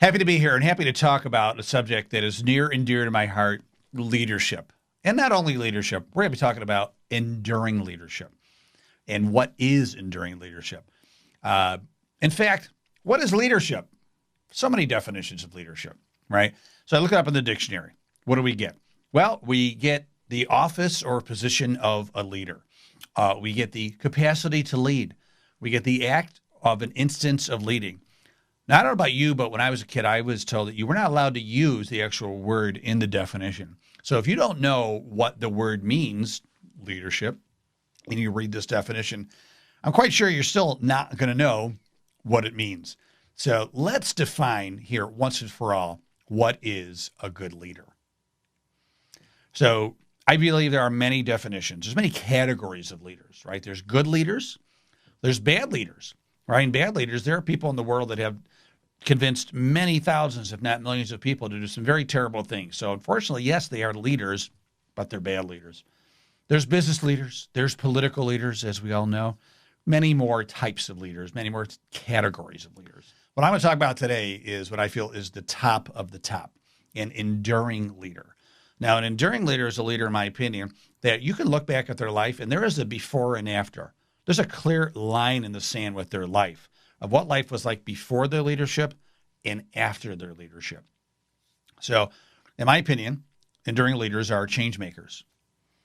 Happy to be here and happy to talk about a subject that is near and dear to my heart, leadership. And not only leadership, we're going to be talking about enduring leadership and what is enduring leadership. In fact, what is leadership? So many definitions of leadership, right? So I look it up in the dictionary. What do we get? Well, we get the office or position of a leader. We get the capacity to lead. We get the act of an instance of leading. Now, I don't know about you, but when I was a kid, I was told that you were not allowed to use the actual word in the definition. So if you don't know what the word means, leadership, and you read this definition, I'm quite sure you're still not going to know what it means. So let's define here once and for all, what is a good leader? So I believe there are many definitions. There's many categories of leaders, right? There's good leaders. There's bad leaders, right? And bad leaders, there are people in the world that have convinced many thousands, if not millions of people to do some very terrible things. So unfortunately, yes, they are leaders, but they're bad leaders. There's business leaders. There's political leaders, as we all know. Many more types of leaders, many more categories of leaders. What I'm going to talk about today is what I feel is the top of the top, an enduring leader. Now, an enduring leader is a leader, in my opinion, that you can look back at their life and there is a before and after. There's a clear line in the sand with their life of what life was like before their leadership and after their leadership. So, in my opinion, enduring leaders are change makers,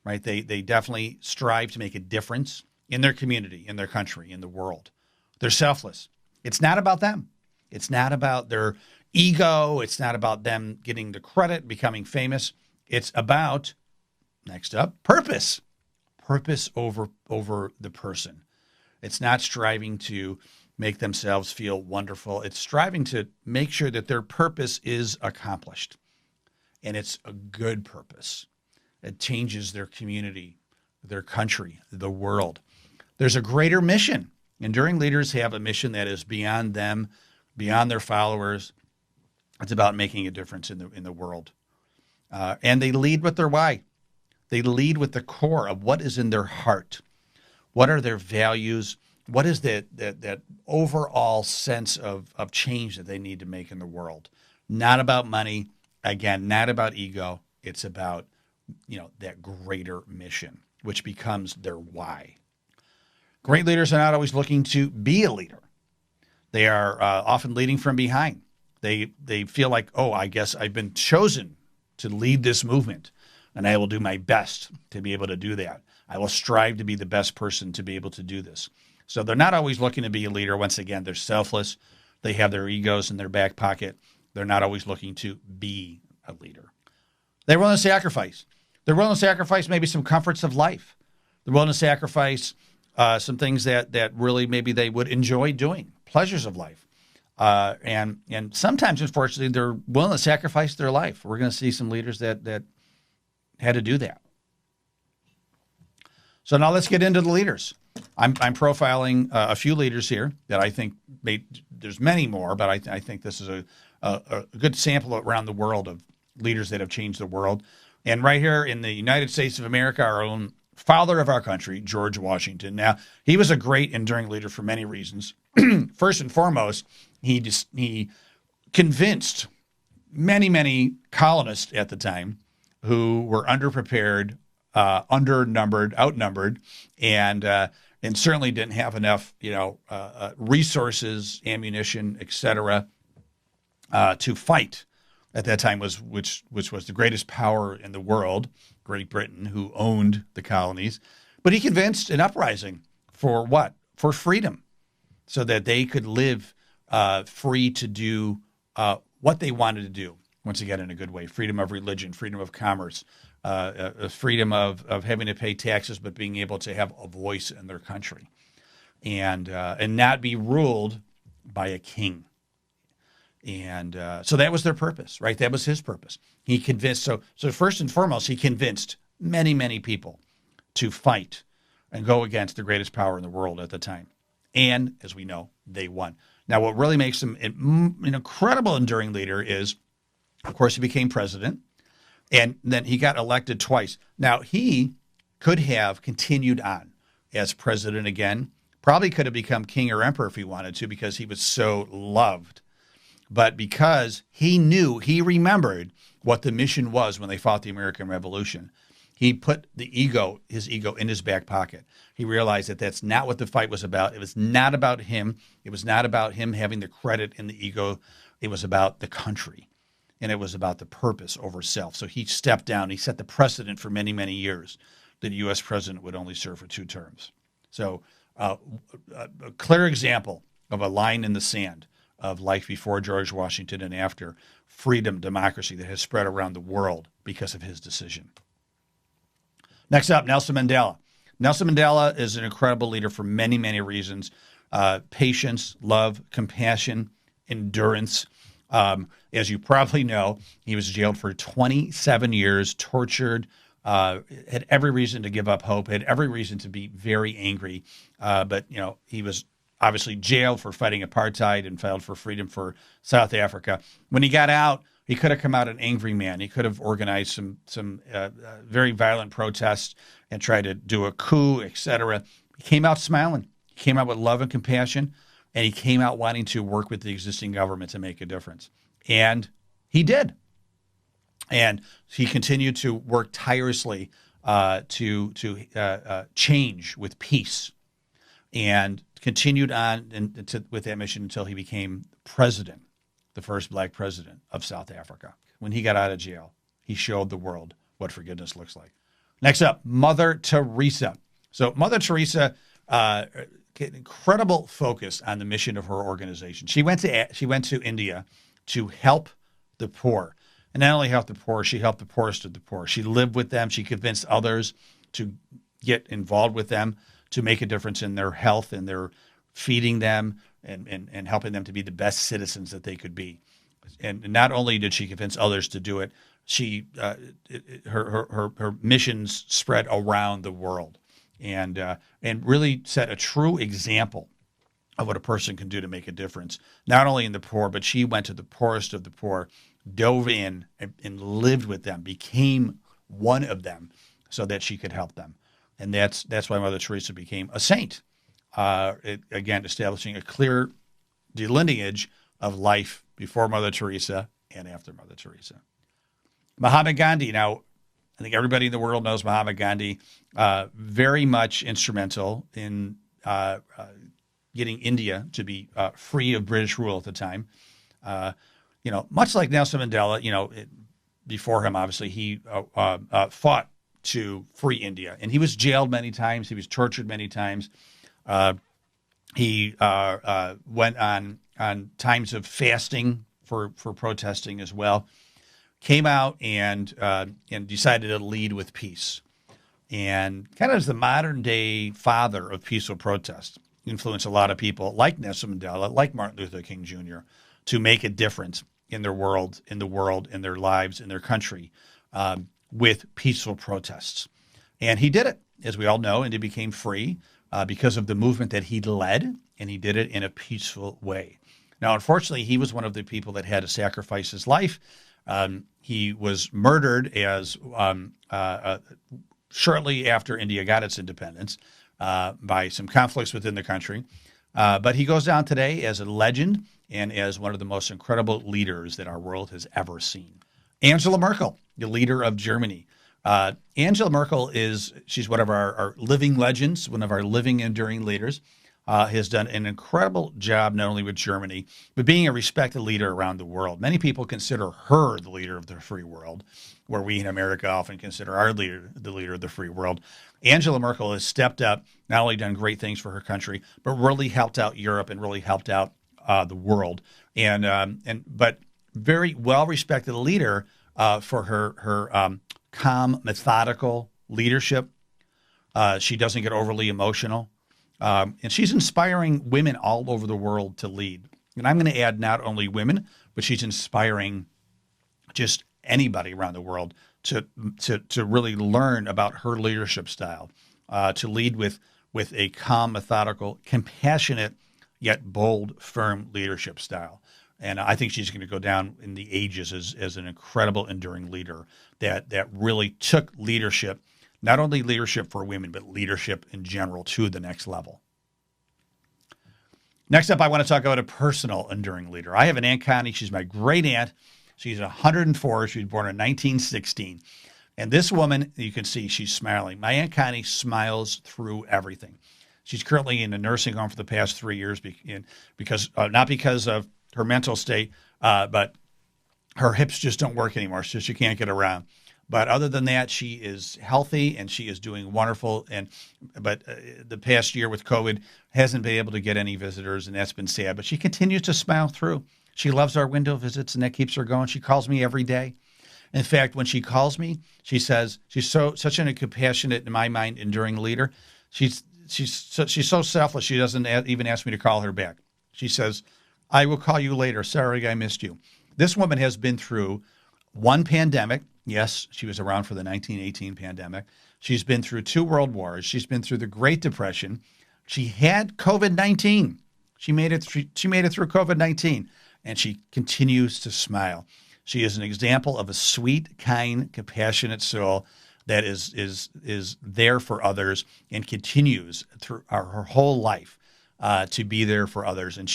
right? They definitely strive to make a difference in their community, in their country, in the world. They're selfless. It's not about them. It's not about their ego. It's not about them getting the credit, becoming famous. It's about, next up, purpose. Purpose over the person. It's not striving to make themselves feel wonderful. It's striving to make sure that their purpose is accomplished. And it's a good purpose. It changes their community, their country, the world. There's a greater mission. Enduring leaders have a mission that is beyond them, beyond their followers. It's about making a difference in the world. And they lead with their why. They lead with the core of what is in their heart. What are their values? What is that overall sense of change that they need to make in the world? Not about money. Again, not about ego. It's about, that greater mission, which becomes their why. Great leaders are not always looking to be a leader. They are often leading from behind. They feel like, I guess I've been chosen to lead this movement, and I will do my best to be able to do that. I will strive to be the best person to be able to do this. So they're not always looking to be a leader. Once again, they're selfless. They have their egos in their back pocket. They're not always looking to be a leader. They're willing to sacrifice. They're willing to sacrifice maybe some comforts of life. They're willing to sacrifice some things that really maybe they would enjoy doing, pleasures of life. And sometimes, unfortunately, they're willing to sacrifice their life. We're going to see some leaders that had to do that. So now let's get into the leaders. I'm profiling a few leaders here that I think there's many more, but I think this is a good sample around the world of leaders that have changed the world. And right here in the United States of America, our own father of our country, George Washington. Now, he was a great enduring leader for many reasons. First and foremost, he convinced many colonists at the time who were underprepared, outnumbered, and certainly didn't have enough, resources, ammunition, etc., to fight. At that time, which was the greatest power in the world, Great Britain, who owned the colonies. But he convinced an uprising for what? For freedom, so that they could live free to do what they wanted to do. Once again, in a good way: freedom of religion, freedom of commerce, freedom of having to pay taxes, but being able to have a voice in their country, and not be ruled by a king. And so that was their purpose, right? That was his purpose. He convinced. So first and foremost, he convinced many people to fight and go against the greatest power in the world at the time. And as we know, they won. Now, what really makes him an incredible enduring leader is, of course, he became president, and then he got elected twice. Now, he could have continued on as president again, probably could have become king or emperor if he wanted to, because he was so loved. but because he remembered what the mission was when they fought the American Revolution. He put his ego in his back pocket. He realized that that's not what the fight was about. It was not about him. It was not about him having the credit and the ego. It was about the country, and it was about the purpose over self. So he stepped down. He set the precedent for many, many years that a U.S. president would only serve for 2 terms. So a clear example of a line in the sand of life before George Washington and after, freedom, democracy that has spread around the world because of his decision. Next up, Nelson Mandela. Nelson Mandela is an incredible leader for many, many reasons. Patience, love, compassion, endurance. As you probably know, he was jailed for 27 years, tortured, had every reason to give up hope, had every reason to be very angry. But, he was obviously jailed for fighting apartheid and filed for freedom for South Africa. When he got out, he could have come out an angry man. He could have organized some very violent protests and tried to do a coup, etc. He came out smiling. He came out with love and compassion, and he came out wanting to work with the existing government to make a difference. And he did. And he continued to work tirelessly to change with peace, and continued on with that mission until he became president, the first black president of South Africa. When he got out of jail, he showed the world what forgiveness looks like. Next up, Mother Teresa. So Mother Teresa, incredible focus on the mission of her organization. She went to India to help the poor. And not only help the poor, she helped the poorest of the poor. She lived with them. She convinced others to get involved with them, to make a difference in their health and their feeding them and helping them to be the best citizens that they could be. And not only did she convince others to do it, her missions spread around the world, and really set a true example of what a person can do to make a difference, not only in the poor, but she went to the poorest of the poor, dove in and lived with them, became one of them so that she could help them. And that's why Mother Teresa became a saint, again, establishing a clear delineage of life before Mother Teresa and after Mother Teresa. Mahatma Gandhi. Now, I think everybody in the world knows Mahatma Gandhi, very much instrumental in getting India to be free of British rule at the time. Much like Nelson Mandela, before him, obviously, he fought to free India. And he was jailed many times. He was tortured many times. He went on times of fasting for protesting as well. Came out and decided to lead with peace. And kind of as the modern day father of peaceful protest, influenced a lot of people like Nelson Mandela, like Martin Luther King Jr., to make a difference in their world, in their lives, in their country, with peaceful protests. And he did it, as we all know, and he became free because of the movement that he led, and he did it in a peaceful way. Now, unfortunately, he was one of the people that had to sacrifice his life. He was murdered shortly after India got its independence by some conflicts within the country. But he goes down today as a legend and as one of the most incredible leaders that our world has ever seen. Angela Merkel, the leader of Germany. Angela Merkel she's one of our living legends, one of our living, enduring leaders, has done an incredible job not only with Germany, but being a respected leader around the world. Many people consider her the leader of the free world, where we in America often consider our leader the leader of the free world. Angela Merkel has stepped up, not only done great things for her country, but really helped out Europe and really helped out the world. But very well-respected leader for her calm, methodical leadership. She doesn't get overly emotional. And she's inspiring women all over the world to lead. And I'm going to add not only women, but she's inspiring just anybody around the world to really learn about her leadership style, to lead with a calm, methodical, compassionate, yet bold, firm leadership style. And I think she's going to go down in the ages as an incredible, enduring leader that really took leadership, not only leadership for women, but leadership in general, to the next level. Next up, I want to talk about a personal enduring leader. I have an Aunt Connie. She's my great aunt. She's 104. She was born in 1916. And this woman, you can see she's smiling. My Aunt Connie smiles through everything. She's currently in a nursing home for the past 3 years because not because of her mental state, but her hips just don't work anymore, so she can't get around. But other than that, she is healthy and she is doing wonderful. But the past year with COVID hasn't been able to get any visitors, and that's been sad. But she continues to smile through. She loves our window visits, and that keeps her going. She calls me every day. In fact, when she calls me, she says she's such a compassionate, in my mind, enduring leader. She's so selfless. She doesn't even ask me to call her back. She says, "I will call you later. Sorry, I missed you." This woman has been through one pandemic. Yes, she was around for the 1918 pandemic. She's been through 2 world wars. She's been through the Great Depression. She had COVID-19. She made it through COVID-19, and she continues to smile. She is an example of a sweet, kind, compassionate soul that is there for others and continues through her whole life to be there for others. And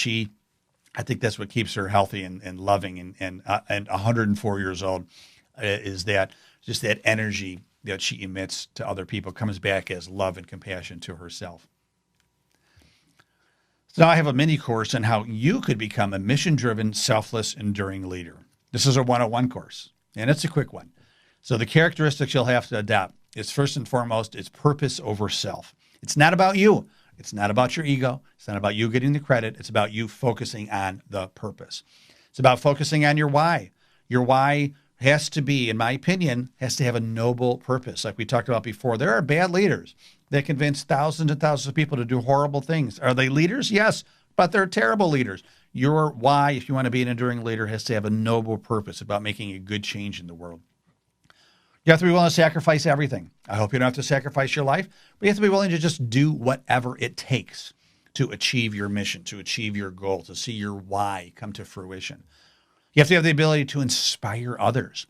I think that's what keeps her healthy and loving and 104 years old. Is that just that energy that she emits to other people comes back as love and compassion to herself. So now I have a mini course on how you could become a mission-driven, selfless, enduring leader. This is a 101 course, and it's a quick one. So the characteristics you'll have to adopt is, first and foremost, it's purpose over self. It's not about you. It's not about your ego. It's not about you getting the credit. It's about you focusing on the purpose. It's about focusing on your why. Your why has to be, in my opinion, has to have a noble purpose. Like we talked about before, there are bad leaders that convince thousands and thousands of people to do horrible things. Are they leaders? Yes, but they're terrible leaders. Your why, if you want to be an enduring leader, has to have a noble purpose about making a good change in the world. You have to be willing to sacrifice everything. I hope you don't have to sacrifice your life, but you have to be willing to just do whatever it takes to achieve your mission, to achieve your goal, to see your why come to fruition. You have to have the ability to inspire others.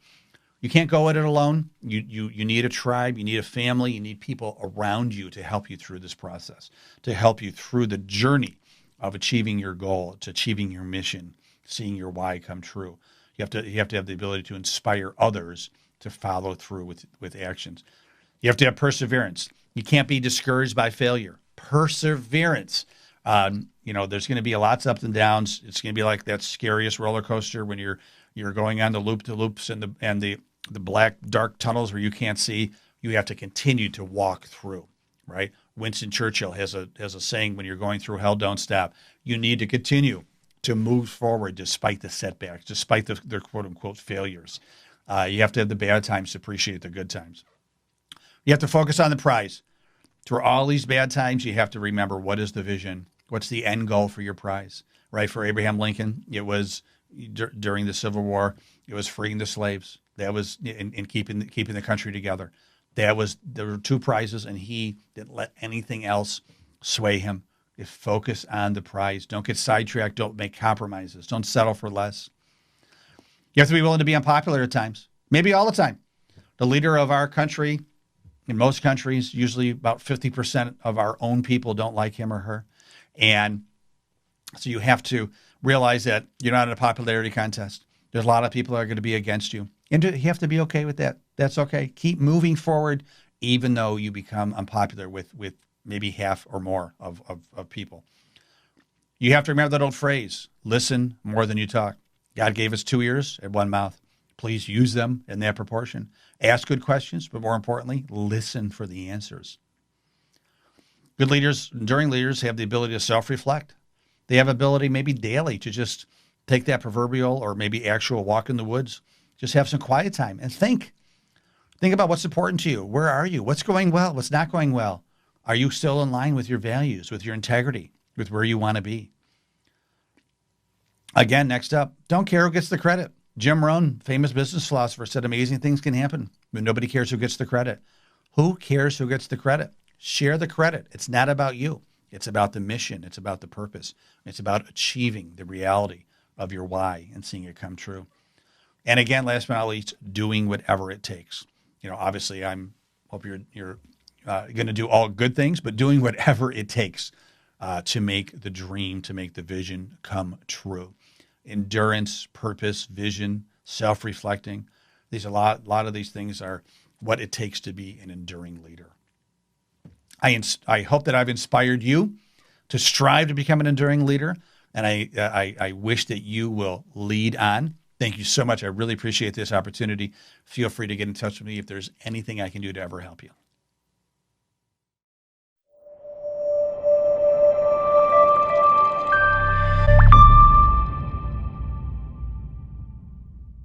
You can't go at it alone. You need a tribe. You need a family. You need people around you to help you through this process, to help you through the journey of achieving your goal, to achieving your mission, seeing your why come true. You have to have the ability to inspire others to follow through with actions. You have to have perseverance. You can't be discouraged by failure. Perseverance. There's going to be lots of ups and downs. It's going to be like that scariest roller coaster when you're going on the loop-to-loops and the black dark tunnels where you can't see. You have to continue to walk through, right? Winston Churchill has a saying: when you're going through hell, don't stop. You need to continue to move forward despite the setbacks, despite their quote unquote failures. You have to have the bad times to appreciate the good times. You have to focus on the prize. Through all these bad times, you have to remember, what is the vision? What's the end goal for your prize? Right? For Abraham Lincoln, it was during the Civil War, it was freeing the slaves. That was in keeping the country together. There were 2 prizes, and he didn't let anything else sway him. You focus on the prize. Don't get sidetracked. Don't make compromises. Don't settle for less. You have to be willing to be unpopular at times, maybe all the time. The leader of our country, in most countries, usually about 50% of our own people don't like him or her. And so you have to realize that you're not in a popularity contest. There's a lot of people that are going to be against you. And you have to be okay with that. That's okay. Keep moving forward, even though you become unpopular with maybe half or more of people. You have to remember that old phrase: listen more than you talk. God gave us 2 ears and 1 mouth. Please use them in that proportion. Ask good questions, but more importantly, listen for the answers. Good leaders, enduring leaders, have the ability to self-reflect. They have ability maybe daily to just take that proverbial or maybe actual walk in the woods. Just have some quiet time and think. Think about what's important to you. Where are you? What's going well? What's not going well? Are you still in line with your values, with your integrity, with where you want to be? Again, next up, don't care who gets the credit. Jim Rohn, famous business philosopher, said amazing things can happen when nobody cares who gets the credit. Who cares who gets the credit? Share the credit. It's not about you. It's about the mission. It's about the purpose. It's about achieving the reality of your why and seeing it come true. And again, last but not least, doing whatever it takes. Obviously, hope you're going to do all good things, but doing whatever it takes to make the dream, to make the vision come true. Endurance, purpose, vision, self-reflecting. A lot of these things are what it takes to be an enduring leader. I hope that I've inspired you to strive to become an enduring leader, and I wish that you will lead on. Thank you so much. I really appreciate this opportunity. Feel free to get in touch with me if there's anything I can do to ever help you.